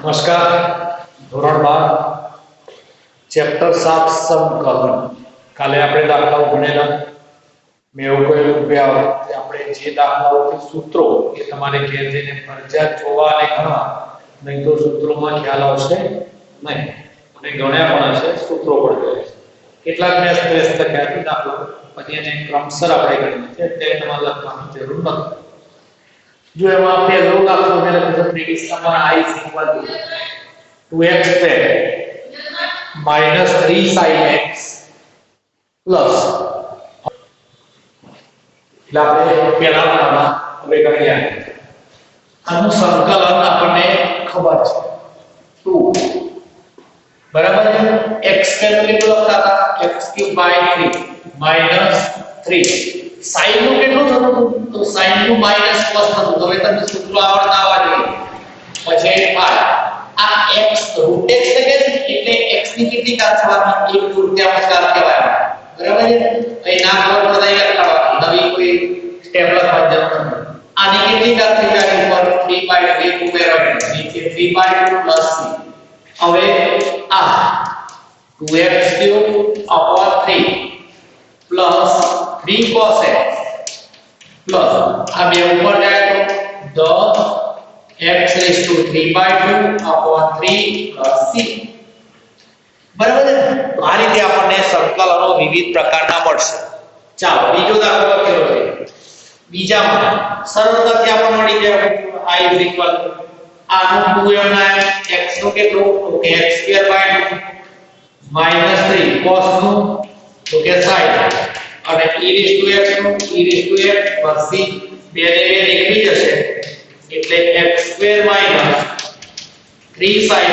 નમસ્કાર. ધોરણ 12 ચેપ્ટર 7 સમકલન. કાલે આપણે દાખલાઓ ભણેલા. મેં એવું કહ્યું કે આપણે જે દાખલાઓથી સૂત્રો એ તમારે ઘેર જઈને ફરજિયાત જોવા અને ગણવા, નહીં તો સૂત્રોમાં ખ્યાલ આવશે નહીં. અને ગણ્યા પણ હશે, સૂત્રો પણ જોયા છે. કેટલાક મેં સ્ટ્રેસ લખ્યા દાખલા, પછી એને ક્રમશર આપણે ગણીએ છીએ, તે તમારે લખવાની જરૂર નથી. जो एवं પહેલો દાખલો મેં લખ્યો છે 3D માં I = 2x minus 3 sin x plus એટલે આપણે પહેલા નામમાં હવે કરીએ. આનું સંકલન આપણને ખબર છે 2 બરાબર છે. x કેટલું લખતા હતા x³ / 3 minus 3 sin નું કેટલું થતું? તો sin નું માઈનસ cos થતું. તો હવે તમને સૂત્ર આવડતા આવવા જોઈએ. પછી આ x √x એટલે x ની કેટલી ઘાત થવાની? 1/2 ઘાત કહેવાય. બરાબર છે. અહીં નામ પર બધાય લખવાનું. નવી કોઈ સ્ટેપ લખવાની જરૂર નથી. આની કેટલી ઘાત થઈ જાય? ઉપર 3/2 ઉમેરવાની. નીચે 3/2 + c. હવે આ 2x³ / 3 plus 3 cos x plus આ બે ઉપર જાય તો 10x⁵ 3/2 / 3 plus c. બરાબર છે. તો આ રીતે આપણને સંકલનો વિવિધ પ્રકારના મળશે. ચાલો બીજો દાખલો લખેલો છે. બીજામાં સરળતાથી આપણને મળી જાય I આનું 2 એમના x નું કેટલું? તો કે x²/2 -3 cos નું તો કે sin અને e⁻x નું e⁻x + c બે ને બે નીકળી જશે એટલે x² - 3 sin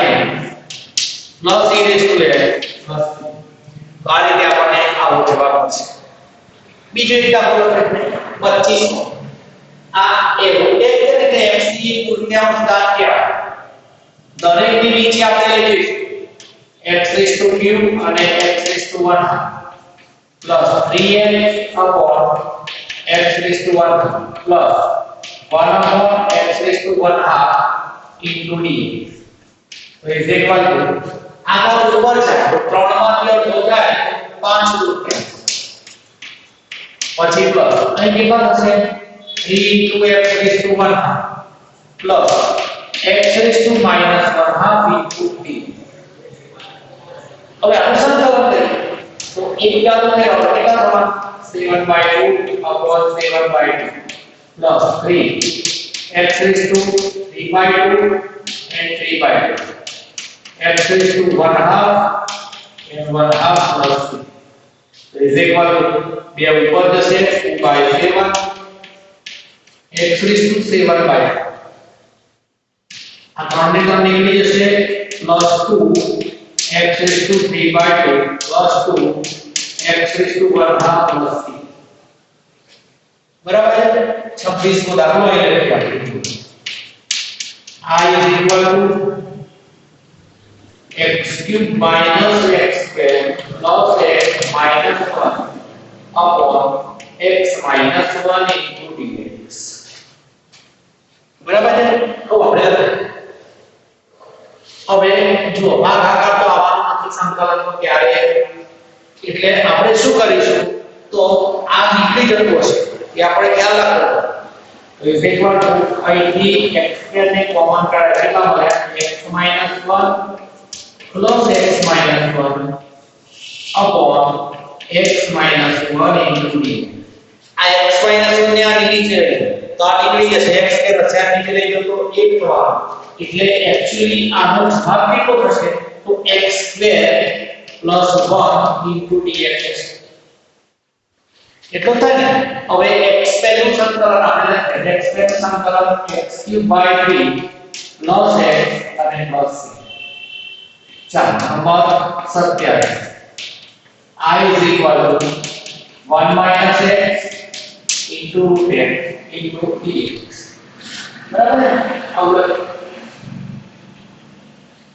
plus e⁻x + c. આ રીતે આપણને આવો જવાબ મળશે. બીજો એક દાખલો લખીએ 25. આ એવું એક છે કે x ની 1/3 ઘાત કહેવાય. દરેકની નીચે આપણે લઈ જઈશું x³ અને x⁴ plus 3x upon x⁴ plus 1 upon x⁴ into dx. તો is equal to આનો ઉપર છે તો 3 માંથી અડધો જાય 5 રૂપિયા. પછી પ્લસ અહીં કેટલા થશે? 3 into x⁴ plus x⁻⁻ into d. હવે આ સંકલન કરીએ તો એક ગાતો કેટલા થવા? 7/2 upon 7/2 plus 3 x⁵3/2 and 3/2 x⁴ 1/2 and 1/2 plus 2 is equal to બે ઉપર જશે 2/7 x⁵7/2 આ 3 ને 3 નીકળી જશે plus 2 x⁵3/2 plus 2 x⁴ plus c. બરાબર છે. 26 નો દાખલો અહીં લખીએ આપણે. I = x³ - x² plus x - 1 upon x - 1 into dx. બરાબર છે. તો આપણે હવે જો ભાગાકાર તો આવવાનો નથી સંકલનનો ક્યારે, એટલે આપણે શું કરીશું? તો આ નીકળી જતું હશે એ આપણે ખ્યાલ રાખવો. તો is equal to અહીંથી x² ને કોમન કાઢે કેટલા મળ્યા? x - 1 plus x - 1 upon x - 1 into d. આ x - 1 ને આ નીચે તો આ નીકળી જશે. x કે રચના નીચે લઈ ગયો તો 1 થવા એટલે એક્ચ્યુઅલી આનો ભાગ કેટલો થશે? તો x² + 1 into dx. એટલું થાય ને. હવે x² નું સંકલન આપણે લખીએ. x² નું સંકલન x³ / 3 plus x અને plus c. ચાલો number 27. I = 1 - x into √x into dx. બરાબર.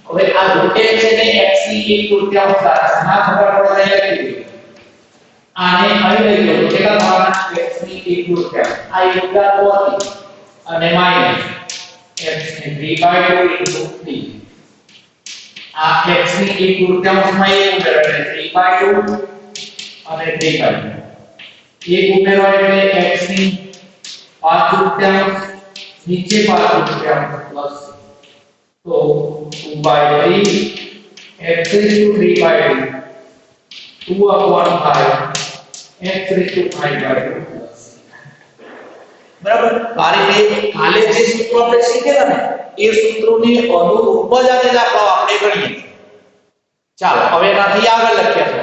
હવે આ √x એટલે x ની 1/3 ઘાત ના ખબર પડે લખી. આને અહીં લઈ લો તો કેટલા થવાના? x ની 1/3 આ એક ઘાત હોતી અને માઈનસ x ને 3/2 into d. આ x ની 1/3 માં 1 ઉમેરો એટલે 3/2 અને 3/2 1 ઉમેરો એટલે x ની 5/3 નીચે 5/3 પ્લસ તો 2/3 x raised to 3/2 2/5 x raised to 5/2 બરાબર આ રીતે કાલે જે સૂત્રો આપણે શીખેલા ને એ સૂત્રોની અનુરૂપ જ આજે દાખલો આપણે ગણીએ ચાલો હવે એનાથી આગળ લખીએ તો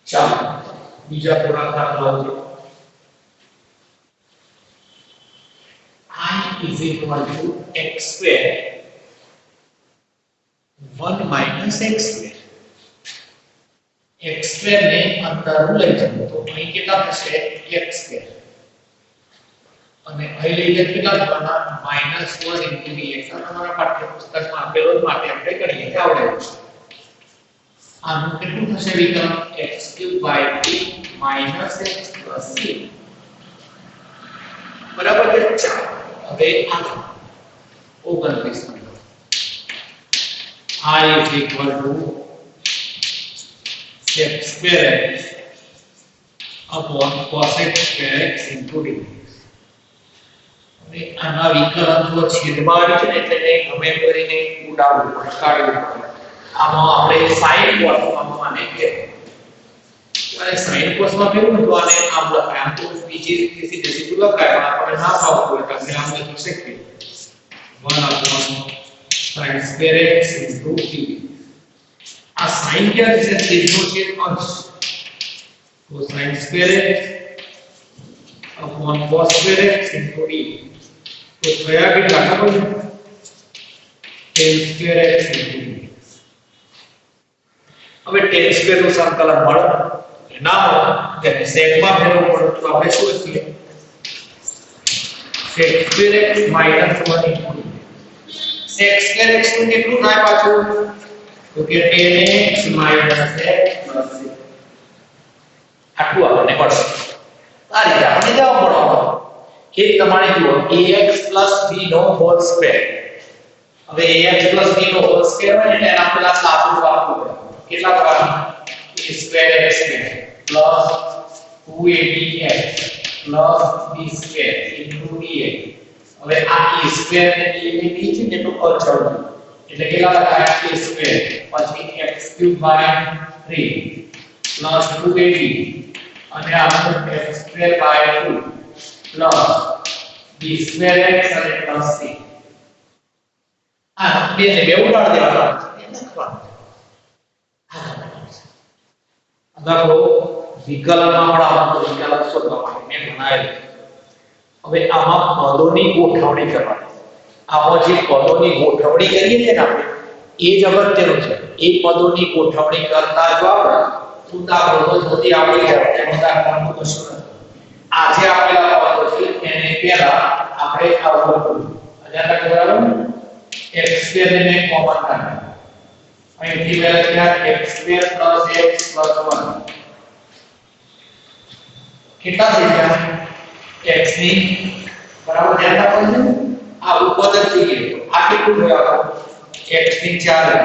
ચાલો બીજા થોડા દાખલાઓ છે I is equal to x square 1 minus x square x square ને અંદર લઈ જવું તો અહીં કેટલા થશે x square અને અહીં લઈ જઈએ કેટલા થવાના -1 * dx આ તમારા પાઠ્યપુસ્તકમાં આપેલો જ માટે આપણે કરીએ કે આવડે આનું કેટલું થશે વિકલન x³ / 3 x + c બરાબર છે ચાલો હવે આગળ 29 I is equal to sec square x upon cosec square x into dx હવે આના વિકલન જો છેદમાં આવી છે ને એટલે ગમે કરીને ઉડાડવું પડે કાઢવું પડે આમાં આપણે sin cos માં માને કે અને sin cos માં કેવું હતું આને આમ લખાય આમ તો બીજી સીધી સીધું લખાય પણ આપણે ના ફાવતું એટલે આપણે આમ લખી શકીએ 1 upon sin square x into dx આ sin क्या છે સીધો છે અંશ તો sin square x upon cos square x into dx તો થયા કેટલા ખબર છે tan square x into dx હવે tan square નું સંકલન મળે ના મળે તેને sec માં ફેરવવું પડે તો આપણે શું લખીએ sec square x - 1 into sec square x નું કેટલું થાય પાછું તો કે tan x - x + c આટલું આપણને મળશે આ રીતે આપણે જવાબ મળવાનો એક તમારે જુઓ ax + b નો હોલ સ્ક્વેર હવે ax + b નો હોલ સ્ક્વેર હોય એટલે એના પેલા સાદું આપવું પડે કેટલા પ્રકાર a square x square plus 2abx plus b square into dx હવે આ a square ને a ને b છે ને તો અચળ એટલે કેટલા લખાય a square પછી x³ / 3 plus 2ab અને આ x² / 2 plus b square x અને plus c આ બે ને બે ઉડાડ દેવાના એ લખવાનું દાખલો વિકલનમાં મળવાનું તો વિકલન શોધવા માટે મેં બનાવેલું હવે આમાં પદોની ગોઠવણી કરવાની આમાં જે પદોની ગોઠવણી કરીએ છીએ ને આપણે એ જ અગત્યનું છે એ પદોની ગોઠવણી કરતા જો આપણે ઉદાહરણો જોતી આવડી જાય તેનો દાખલાનું કશું નથી આજે આપેલા પદો છે એને પહેલા આપણે આવડવું પડે અજાણતા બરાબર x² ને કોમન કાઢો અહીંથી પહેલા ક્યાં x² + x + 1 કેટલા થઈ ગયા x ની બરાબર ધ્યાન રાખવાનું આ ઉપપદ જ જોઈએ આ કેટલું થયું x ની 4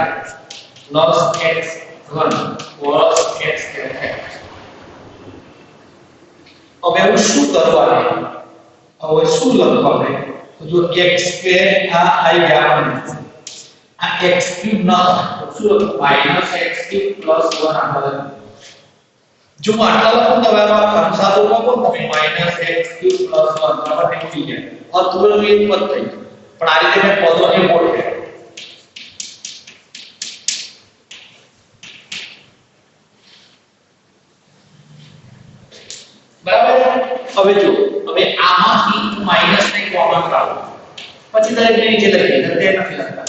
plus x1 plus x હવે હું શું કરવાનું હવે શું લખવાનું તો જો x² આ આવી ગયા આ x³ ના શું -x³ + 1 આપણે જો આટલા લખો તો હવે આ કંસાતો લખો તમે -x³ + 1 બરાબર થઈ જાય અતુલનીય પદ થઈ પણ આ રીતે મેં પદોને ગોઠવ્યા બરાબર હવે જો હવે આમાંથી માઈનસ ને કોમન કાઢો પછી દરેક ને નીચે લખીએ તો તે નથી લખતા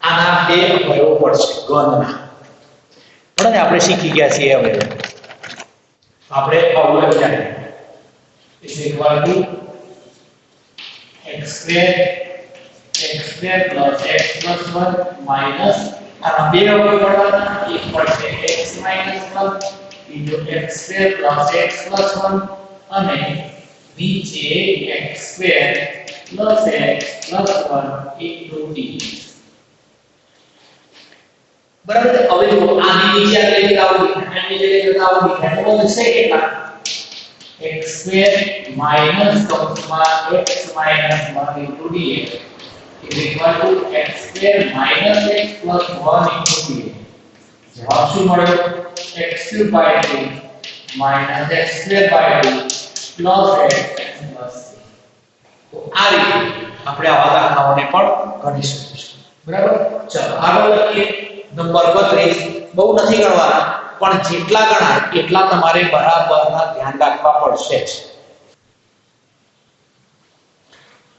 આના બે અવયવો પડશે ગણના પણ આપણે શીખી ગયા છીએ હવે આપણે અવયવ જાણીએ is equal to x square plus x plus 1 minus આ બે અવયવ પડવાના એક પડશે x minus 1 into x square plus x plus 1 અને નીચે x square plus x plus 1 into dx બરાબર છે હવે જો આની નીચે આપણે લગાવું આની જગ્યાએ લગાવું એટલે બનશે કેટલા x square minus x minus 1 into dx is equal to x square minus x plus 1 into dx જવાબ શું મળ્યો x cube by 2 minus x square by 2 plus x plus c તો આ રીતે આપણે આવા દાખલાઓને પણ ગણી શકીશું બરાબર ચાલો આગળ લખીએ નંબર 32 બહુ નથી ગણવાના પણ જેટલા ગણાય એટલા તમારે બરાબરના ધ્યાન રાખવા પડશે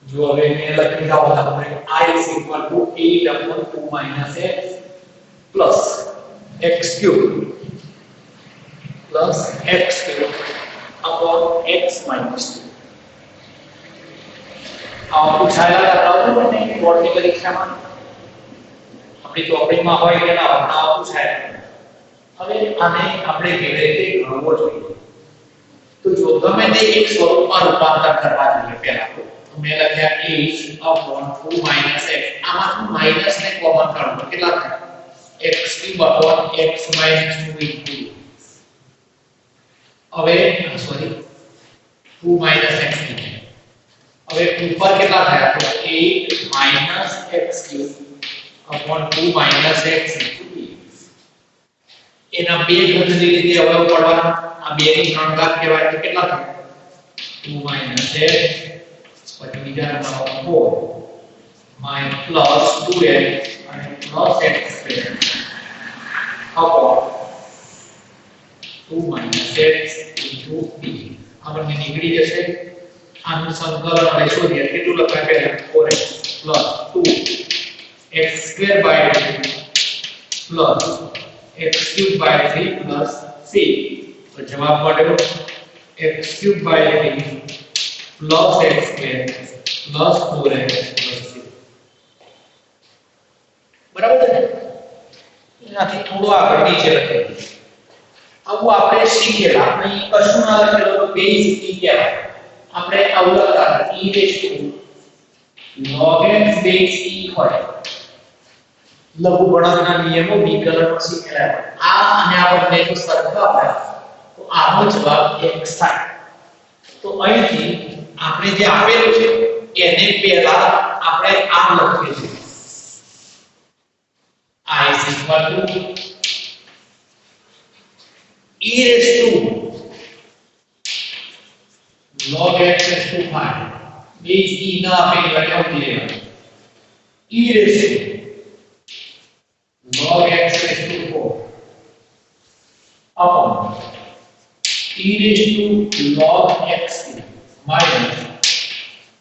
જો હવે મેં લખી જાવ આપણે I is equal to 8 upon 2 minus x plus x cube plus x cube upon x minus 2 આ પૂછાયેલા દાખલાઓ ને બોર્ડની પરીક્ષામાં આપણી ચોપડીમાં હોય કે ના હોય આ પૂછાય હવે આને આપણે કેવી રીતે ગણવો જોઈએ તો જો ગમે તે એક સ્વરૂપમાં રૂપાંતર કરવા જોઈએ પહેલા તો મેં લખ્યા is upon 2 minus x આમાંથી માઈનસ ને કોમન કાઢો કેટલા થાય x cube upon x minus 2 into હવે સોરી 2 minus x હવે ઉપર કેટલા થયા તો 8 minus x cube upon 2 minus x into dx એના બે ઘનની રીતે અવયવ પડવાના આ બે ની 3 ઘાત કહેવાય તો કેટલા થાય 2 minus x પછી બીજા નંબરનો 4 minus plus 2x અને plus x square upon 2 minus x into d આપણને નીકળી જશે આનું સંકલન આપણે શોધીએ કેટલું લખાય પહેલા 4x plus 2 x square by 2 plus x cube by 3 plus c તો જવાબ મળ્યો x cube by 3 plus x square plus 4x plus c બરાબર છે એનાથી થોડું આગળ નીચે લખીએ આવું આપણે શીખેલા આપણે કશું ના લખેલો તો બેઝ e કહેવાય આપણે આવું લખતા e raised to log x base e હોય લઘુ ગણતરીના નિયમો વિકલનમાં શીખેલા આ અને આ બંને જો સરખા હોય તો આનો જવાબ x થાય તો અહીંથી આપણે જે આપેલું છે એને પહેલા આપણે આમ લખીએ છીએ I is equal to e raised to log x raised to 5 base e ના આપેલી હોય તો લેવાનું e raised to log x raised to 4 upon e raised to log x minus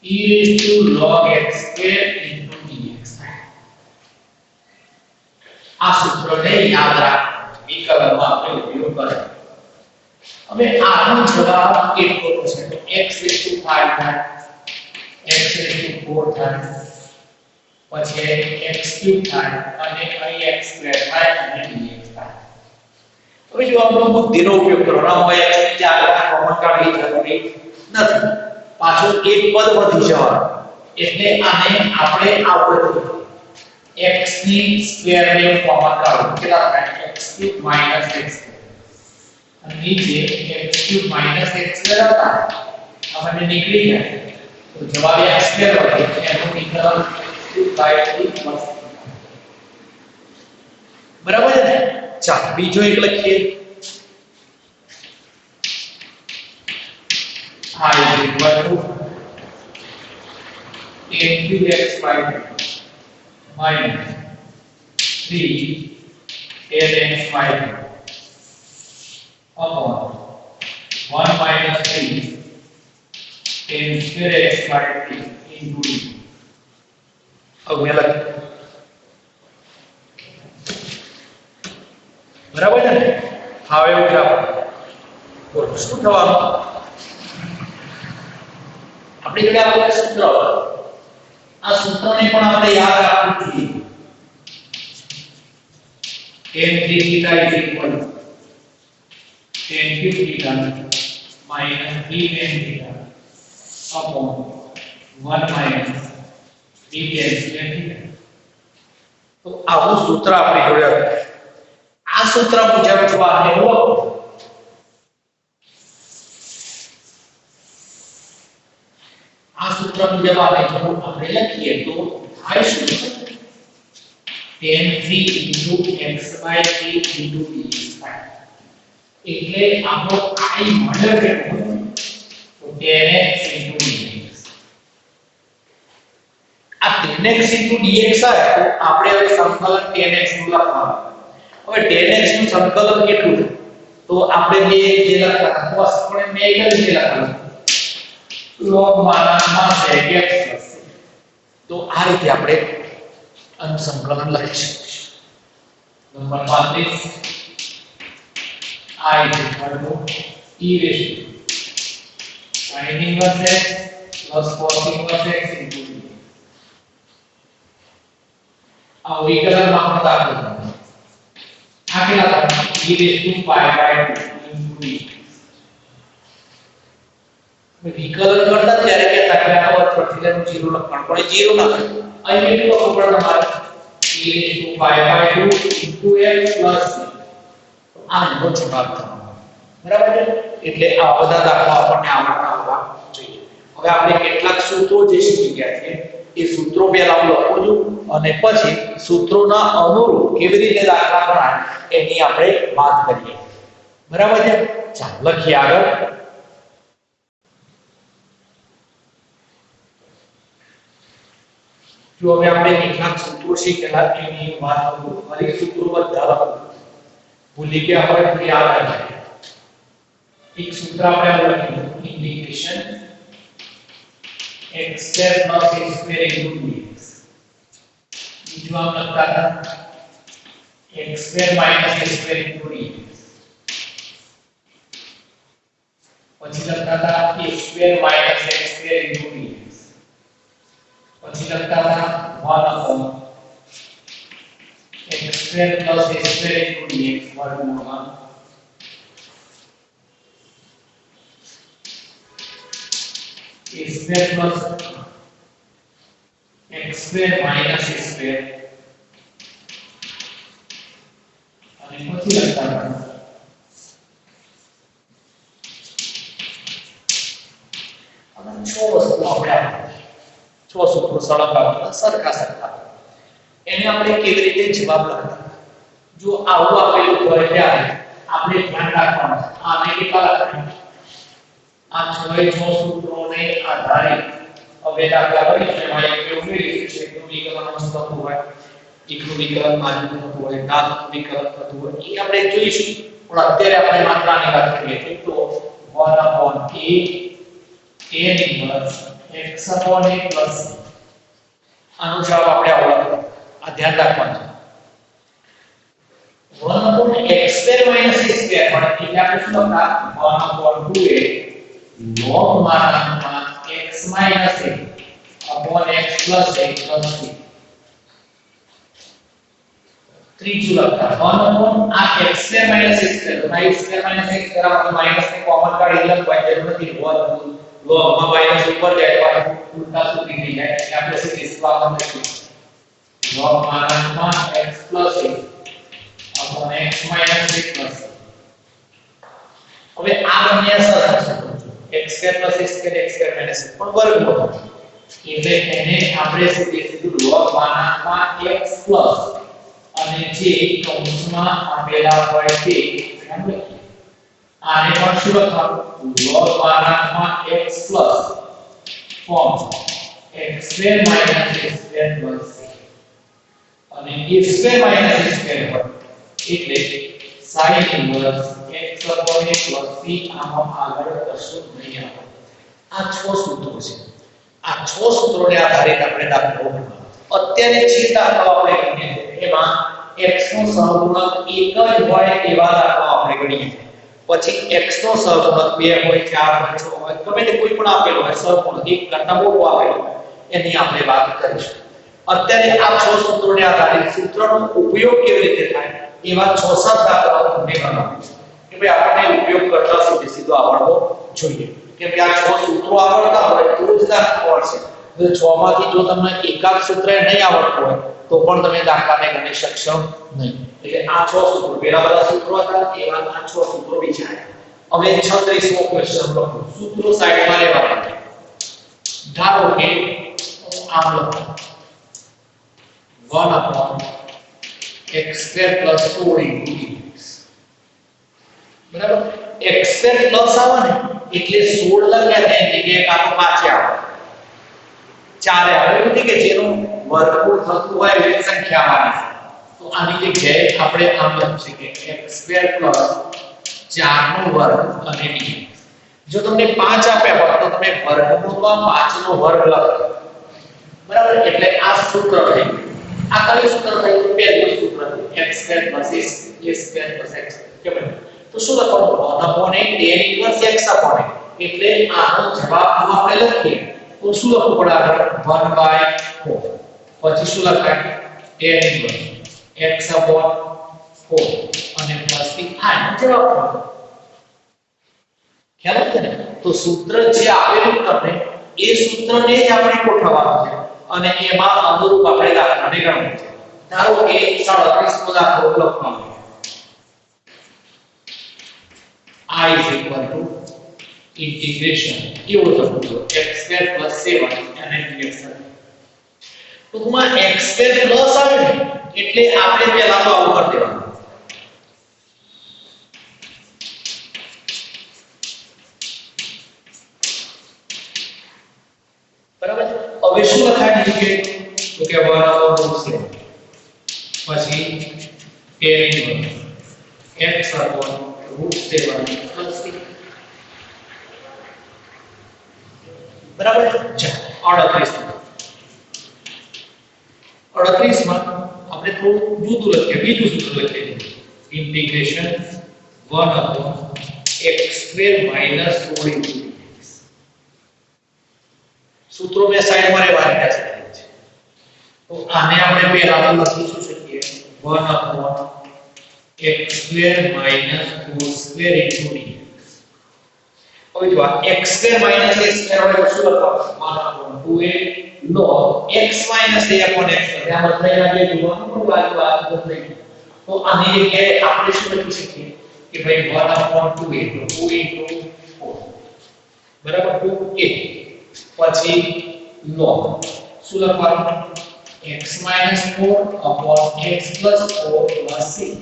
e raised to log x square into dx આ સૂત્રને યાદ રાખો વિકલનમાં આપણે ઉપયોગ કરીએ હવે આનો જવાબ કેટલો થશે તો x raised to 5 થાય x raised to 4 થાય પછી x cube થાય અને અહીં x square થાય અને dx થાય હવે જો આપણો બુદ્ધિનો ઉપયોગ કરવાનો હોય x ની જગ્યાએ કોમન કાઢવી જરૂરી નથી પાછો એક પદ વધી જવાનું એટલે આને આપણે આવડતું x ની સ્ક્વેર ને કોમન કાઢો કેટલા થાય x cube minus x અને નીચે x cube minus x square હતા આપણને નીકળી જાય તો જવાબ x square વધે એનું વિકલન 2/3 બરાબર છે ને ચાલો બીજો એક લખીએ I is equal to 10x by 2 minus 3 10x by 2 upon 1 minus 3 10 square x by 3 into d अब मैं लग बराबर है हावे उठा बोलो શું થવાનું આપણી જોડે આપણે સૂત્ર આ સૂત્રને પણ આપણે યાદ રાખવું જોઈએ. tan 3 theta is equal to tan cube theta minus 3 tan theta upon 1 minus 3 tan square theta. તો આવું સૂત્ર આપણે જોડે આ સૂત્ર મુજબ જો આને ઓળખો આ સૂત્ર મુજબ આપણે લખીએ તો થાય શું tan 3 into x by 3 into dx એટલે આપણો i મળે કેટલો તો tan x into dx. આ tan x into dx આવે તો આપણે હવે સંકલન tan x નું લખવાનું. હવે tan x નું સંકલન કેટલું છે તો આપણે જે લખવાનું cos પણ મેં કઈ રીતે લખવાનું log માનામાં sec x થશે. તો આ રીતે આપણે અનુસંકલન લખી શકીએ. Number 35 I e raised sin inverse x plus cos inverse x into d. આ વિકલન માં આપણે દાખલ કરવાનું. આ કેટલા થાય e raised to pi by 2 into d. વિકલન કરતા ત્યારે કે તકરાનો વર્ગ પ્રતિલન 0 લખવાનું પણ 0 ના થાય. અહીં કેટલું ખબર તમારે e raised to pi by 2 into x plus આ નો જવાબ થવાનો. બરાબર છે? એટલે આ બધા દાખલા આપણને આવડતા હોવા જોઈએ. હવે આપણે કેટલાક સૂત્રો જે શીખી ગયા છે એ સૂત્રો પહેલા હું લખું છું અને પછી સૂત્રોના અનુરૂપ કેવી રીતે દાખલા ગણાય એની આપણે વાત કરીએ. બરાબર છે? ચાલો લખીએ આગળ. જો હવે આપણે કેટલાક સૂત્રો શીખેલા એની વાત કરું. ફરી સૂત્રો બધા લખું. ભૂલી ગયા હોય તો યાદ રાખજો. એક સૂત્ર આપણે લખ્યું integration x square plus a square into dx. બીજું આમ લખતા હતા x square minus a square into dx. પછી લખતા હતા a square minus x square into dx. પછી લખતા હતા 1 upon x square plus a square into dx વર્ગમૂળમાં a square plus x square minus a square અને પછી લખતા હતા અને 6 વસ્તુ આપણે છ સૂત્રો સળંગાવતા સરખા એને આપણે કેવી રીતે જવાબ લખતા. જો આવું આપેલું હોય ત્યારે આપણે ધ્યાન રાખવાનું આને કેટલા લખવાનું આ 6 સૂત્રોને આધારે હવે દાખલા તરીકે એમાં એક એવું મેળવી છે કે વિકલન થતું હોય એકનું વિકલન માનવું થતું હોય નાનું વિકલન થતું હોય એ આપણે જોઈશું. પણ અત્યારે આપણે માત્ર આની વાત કરીએ તો 1 upon a tan inverse x upon a plus આનો જવાબ આપણે આવડતો આ ધ્યાન રાખવાનું. 1 upon x square minus a square પણ એટલે આપણે શું લખતા 1 upon 2a log માનામાં x minus a upon x plus a plus b. ત્રીજું લખતા 1 upon આ x square minus a square તો x square minus x square આપણે માઈનસ ને કોમન કાઢી લખવા જરૂર નથી. log માં માઈનસ ઉપર જાય તો ઉલટા સુધી થઈ જાય એટલે આપણે સીધી સ્વાગત લખીશું log માનામાં x plus a upon x minus a plus a. હવે આ બંને સરખા છે x square plus a square x square minus a પણ વર્ગમૂળ એટલે એને આપણે સીધું log માનામાં x plus અને જે કૌંસમાં આપેલા હોય તે ધ્યાન રાખીએ. આને પણ શું લખવાનું log માનામાં x plus form x square minus a square plus c અને a square minus a square હોય એટલે sin inverse x upon a plus c આમાં આગળ કશું નહીં આવે. આ 6 સૂત્રો છે. આ 6 સૂત્રોને આધારે આપણે દાખલો ગણવાનો. અત્યારે જે દાખલો આપણે ગણીએ એમાં x નો સહગુણક એક જ હોય એવા દાખલો આપણે ગણીએ. પછી x નો સહગુણક 2 હોય 4 હોય 6 હોય ગમે તે કોઈ પણ આપેલો હોય સહગુણક એક કરતા મોટો આપેલો હોય એની આપણે વાત કરીશું. અત્યારે આ 6 સૂત્રોને આધારે સૂત્રનો ઉપયોગ કેવી રીતે થાય એવા 6-7 દાખલાઓ તમને ગણાવીશ કે ભાઈ આપણને ઉપયોગ કરતા સીધો આવડવો જોઈએ. કેમ કે આ 6 સૂત્રો આવડતા હોય તો જ દાખલો આવશે. જો 6 માંથી જો તમને એકાદ સૂત્ર નહીં આવડતું હોય તો પણ તમે દાખલાને ગણી શકશો નહીં. એટલે આ 6 સૂત્રો પેલા બધા સૂત્રો હતા એવા આ 6 સૂત્રો વિચાર્યા. હવે 36મો ક્વેશ્ચન લખો. સૂત્રો સાઈડમાં લેવાના. ધારો કે આમ લખો 1/x² + 4 બરાબર. x² પ્લસ આવે ને એટલે 16 લખ્યા તેની જગ્યાએ કાં તો પાછે આવે ચાલે આવે એટલે કે જેનું વર્ગમૂળ થતું હોય એવી સંખ્યા આવવાની. તો આની જગ્યાએ આપણે આમ લખીએ કે x² + 4 નો વર્ગ અને b. જો તમને 5 આપ્યા હોય તો તમે વર્ગમૂળમાં 5 નો વર્ગ લખો. બરાબર. એટલે આ સૂત્ર થયું. આ કયું સૂત્ર થયું? પહેલું સૂત્ર x² + a² + x. કેમ? તો શું લખવાનું? 1/8 tan inverse x/a. એટલે આનો જવાબ આપણે લખીએ તો શું લખવું પડે? 1/4. પછી શું લખાય? tan inverse x/4 અને પ્લસ થી આનો જવાબ મળે. ખ્યાલ છે ને? તો સૂત્ર જે આપેલું તમને એ સૂત્રને જ આપણે ગોઠવવાનું છે અને એમાં અનુરૂપ આપણે દાખલાને ગણવાનું છે. ધારો કે 37મો દાખલો લખવાનો. I is equal to integration કેવો થશે? x² + 7 અને dx. ટૂંકમાં x² પ્લસ આવે ને એટલે આપણે પહેલા તો આવું કરી દેવાનું. બરાબર. હવે શું લખાય છે? તો કે 1/7 પછી tan inverse x/√7 + 6. બરાબર. 38 માં આપણે થોડું જુદું લખીએ. બીજું સૂત્ર લખીએ. ઇન્ટિગ્રેશન 1/x² - 4 સૂત્રો મેં સાઈડમાં લેવાના છે. તો આને આપણે પહેલા તો લખી શકીએ 1/x² - 4² dx. હવે જો x² - x² એટલે શું લખવાનું? 1/2a log x - a / x. ત્યાં બદલાઈ ગયા જોવાનું પણ બાજુ બદલાઈ. તો આની જગ્યાએ આપણે શું લખી શકીએ કે ભાઈ 1/2a તો 2 * 4 બરાબર 2a પછી log શું લખવાનું? x - 4 x + 4 + 6.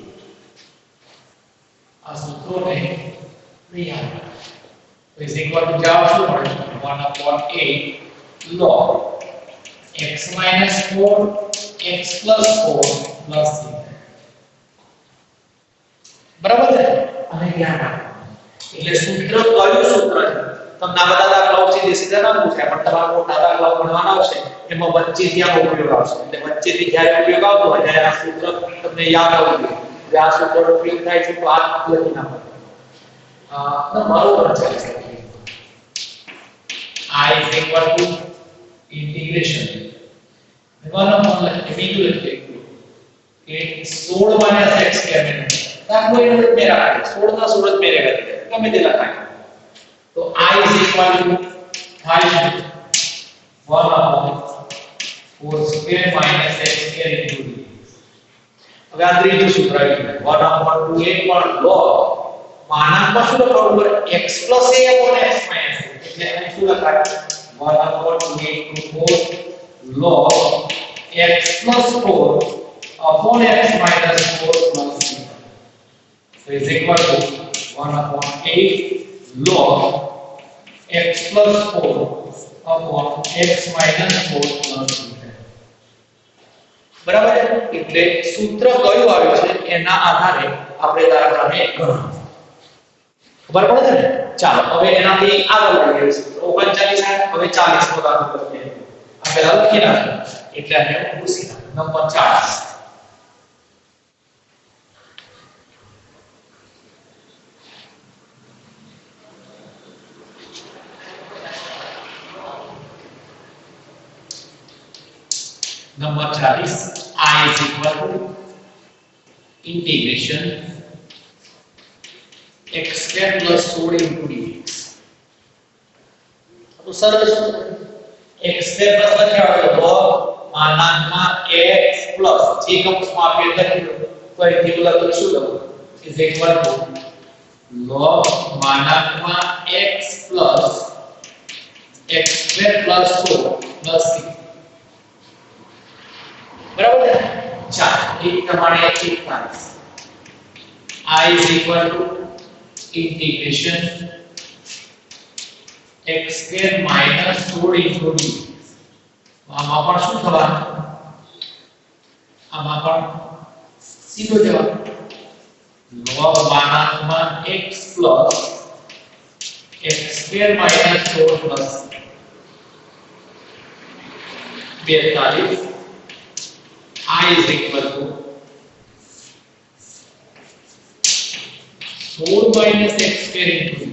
આ સૂત્રોને નહીં આવે તો is equal to જવાબ શું મળે? 1/8 log x - 4 x + 4 + 6. બરાબર છે? અને ધ્યાન રાખો એટલે સૂત્ર કયું સૂત્ર છે? તમને આ બધા દાખલાઓ સીધા ના પૂછાય પણ તમારા મોટા દાખલાઓ ભણવાના આવશે એમાં વચ્ચેથી આ ઉપયોગ આવશે. એટલે વચ્ચેથી જ્યારે ઉપયોગ આવતો હોય ત્યારે આ સૂત્ર તમને યાદ આવવું જોઈએ. જો આ સૂત્રનો ઉપયોગ થાય છે તો આ લખી નાખો. બરોબર છે. I is equal to integration 1/1 બીજું લખીએ કે 16 - x કેમ દાખલો એ રીતે મેં રાખ્યો 16 ના 16 મેં રાખ્યો ગમે તે લખાય. તો I is equal to થાય 1/4² - x² dx. હવે આ ત્રીજું સૂત્ર આવ્યું 1/2a પણ log માનાંકમાં શું લખવાનું પડે? x + a / x - a. એટલે અહીં શું લખાય? 1/2a log x + 4 / x - 4 + 6. So is equal to 1/8 log x + 4 / x - 4 + 6. બરાબર. એટલે સૂત્ર કયું આવ્યું છે એના આધારે આપણે દાખલાને ગણવાનું. ખબર પડે ને? ચાલો હવે એનાથી આગળ વધીએ. 39 હવે 40 નો દાખલો કરીએ. આ પહેલા લખી નાખો એટલે આને પૂછી નાખો. Number 40. Number 40 I is equal to integration x square plus 4 into dx. तो सरल x square plus લખ્યા હોય તો માનાંકમાં x plus જે કૌંસમાં આપણે લખ્યું ફરીથી લખું શું લખું is equal to log માનાંકમાં x plus x square plus 4 plus 6 બરાબર છે ચાલો એક પ્રમાણે એક થાય I is equal to integration x square minus 4 into dx. આમાં પણ શું થવાનું આમાં પણ સીધો જવાબ log માનાંકમાં x plus x square minus 4 plus 42 I is equal to 4 minus x square into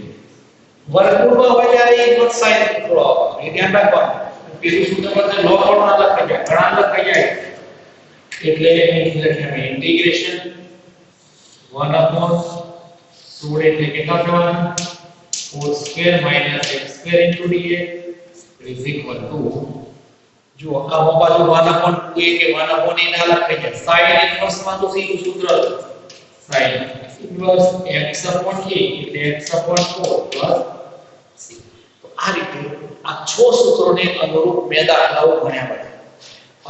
વર્ગમૂળમાં હોય ત્યારે એક વખત sin થોડો એ ધ્યાન રાખવાનું પેલું સૂત્ર પર log પણ ના લખાઈ જાય ઘણા લખાઈ જાય એટલે અહીં લખ્યા ઇન્ટિગ્રેશન 1/4 એટલે કેટલા થવાનું 4 square minus x square into dx is equal to જો આ બાજુ 1/2 કે 1/a ના લખાઈ જાય sin inverse માં તો સીધું સૂત્ર sin inverse x/a એટલે x/4 plus c. તો આ રીતે આ 6 સૂત્રોને અનુરૂપ બે દાખલાઓ ભણ્યા હતા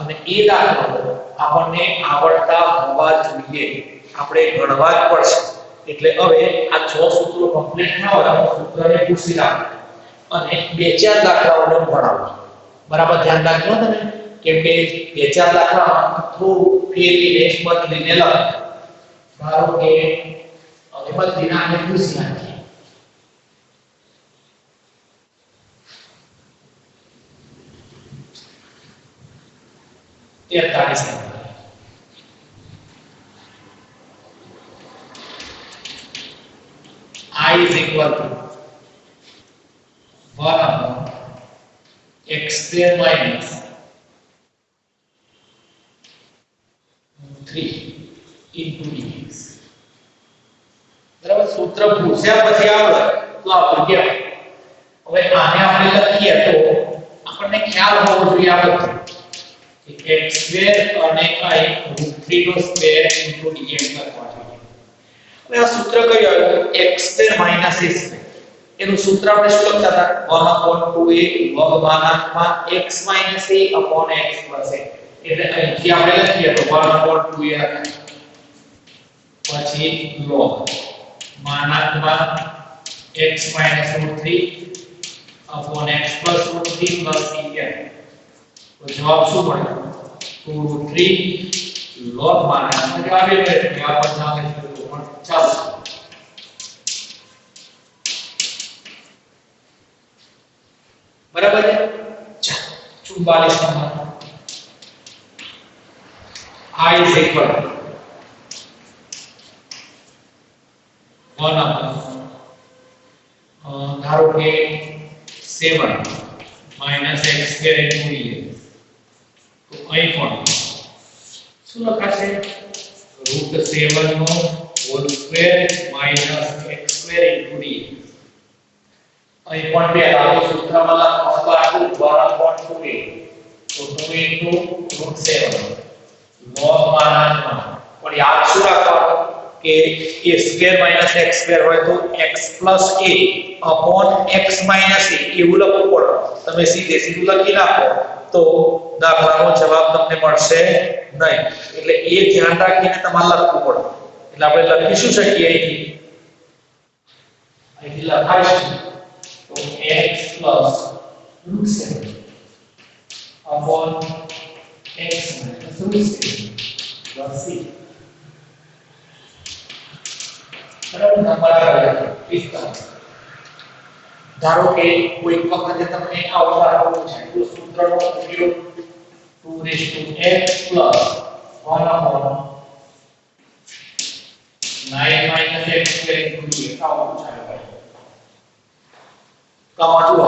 અને એ દાખલાઓ આપણને આવડતા હોવા જોઈએ આપણે ગણવા જ પડશે એટલે હવે આ 6 સૂત્રો કમ્પ્લીટ થવા સૂત્રને પૂછી રાખો અને બે ચાર દાખલાઓને ભણાવો બરાબર ધ્યાન રાખજો તમે કેમ કે બે ચાર દાખલામાં થોડું ફેરવીને બદલીને લખો ધારો કે હવે બદલીને આપણે પૂછી નાખીએ I is equal to 1/x square minus 3 into dx. બરાબર સૂત્ર પૂછ્યા પછી આવડે તો આપણે ગયા હવે આને આપણે લખીએ તો આપણને ખ્યાલ હોવો જોઈએ આ બધું x square અને I √3 નો સ્ક્વેર into dx લખવાનું હવે આ સૂત્ર કયું આવ્યું x square minus a square એનું સૂત્ર આપણે શું લખતા હતા 1/2a log માનાંકમાં x minus a upon x plus a એટલે અહીંથી આપણે લખીએ તો 1/2a પછી log માનાંકમાં x minus √3 upon x plus √3 plus c તો જવાબ શું મળે 2√3 log માનાંકમાં જવાબ એટલે જવાબ ના લખી તો પણ ચાલશે બરાબર છે 44 number I is equal to 1 ધારો કે 7 minus x square into dx તો અહીં પણ શું લખાશે √7 નો whole square minus x square into dx અહીં પણ બે આવો સૂત્રમાં લખવાનું બાજુ 1/2a તો 2 into √7 log માનાંકમાં પણ યાદ શું રાખવાનું કે a square minus x square હોય તો x plus a upon x minus a એવું લખવું પડે તમે સીધે સીધું લખી નાખો તો દાખલાનો જવાબ તમને મળશે નહીં એટલે એ ધ્યાન રાખીને તમારે લખવું પડે એટલે આપણે લખી શું શકીએ અહીંથી લખાઈશું તો x plus √7 upon x minus √7 plus c બરાબર નંબર આવે 45 ધારો કે કોઈ વખતે તમને આ ઉદાહરણ છે તો સૂત્રનો ઉપયોગ 2x plus 1/9 x square into dx આવું પૂછાય કમાજો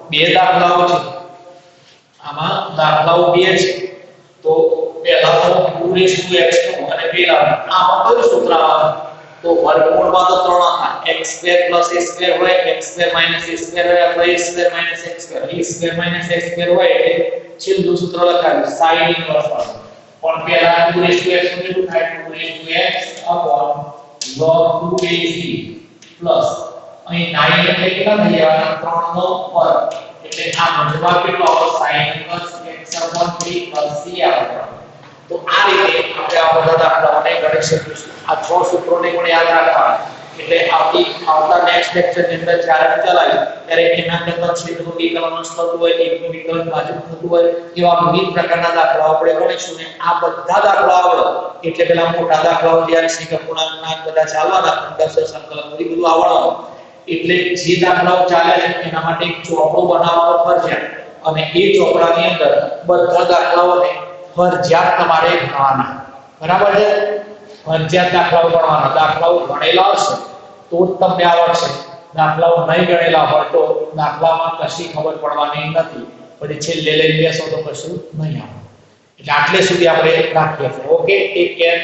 બે દાખલાઓ છે આમાં દાખલાઓ બે છે તો પહેલાનો 2x નો અને પેલા આમાં કયું સૂત્ર આવે તો વર્ગમૂળમાં તો 3 હતા x² + a² હોય x² - a² હોય અથવા a² - x², a² - x² હોય એટલે છેલ્લું સૂત્ર લખાયું sin inverse વાળું પણ પહેલા 2x નું કેટલું થાય 2x log 2ac પ્લસ અહીં 9 એટલે કેટલા થઈ જવાના 3 નો વર્ગ એટલે આ મધ્યમાં કેટલો આવશે sin inverse x/3 + c આવે તો આ રીતે આપણે આ બધા દાખલાઓને ગણી શકીશું આ 6 સૂત્રોને પણ યાદ રાખવાના એટલે આવતા નેક્સ્ટ લેક્ચરની અંદર જ્યારે ચલાવી ત્યારે એના કરતા છેદનું વિકલન થતું હોય એકનું વિકલન બાજુનું થતું હોય એવા વિવિધ પ્રકારના દાખલાઓ આપણે ગણીશું ને આ બધા દાખલાઓ આવડે એટલે પેલા મોટા દાખલાઓ જ્યારે શીખ અપૂર્ણાંકના બધા ચાલવાના 15 સંકલન બધું આવડવાનું એટલે જે દાખલાઓ ચાલે છે એના માટે એક ચોપડો બનાવવાનો ફરજિયાત અને એ ચોપડાની અંદર બધા દાખલાઓને ફરજિયાત તમારે ગણવાના બરાબર છે ફરજિયાત દાખલાઓ ગણવાના દાખલાઓ ગણેલા હશે તો જ તમને આવડશે દાખલાઓ નહીં ગણેલા હોય તો દાખલામાં કશી ખબર પડવાની નથી પછી છેલ્લે લઈ બેસો તો કશું નહીં આવે એટલે આટલે સુધી આપણે રાખીએ ઓકે ટેક કેર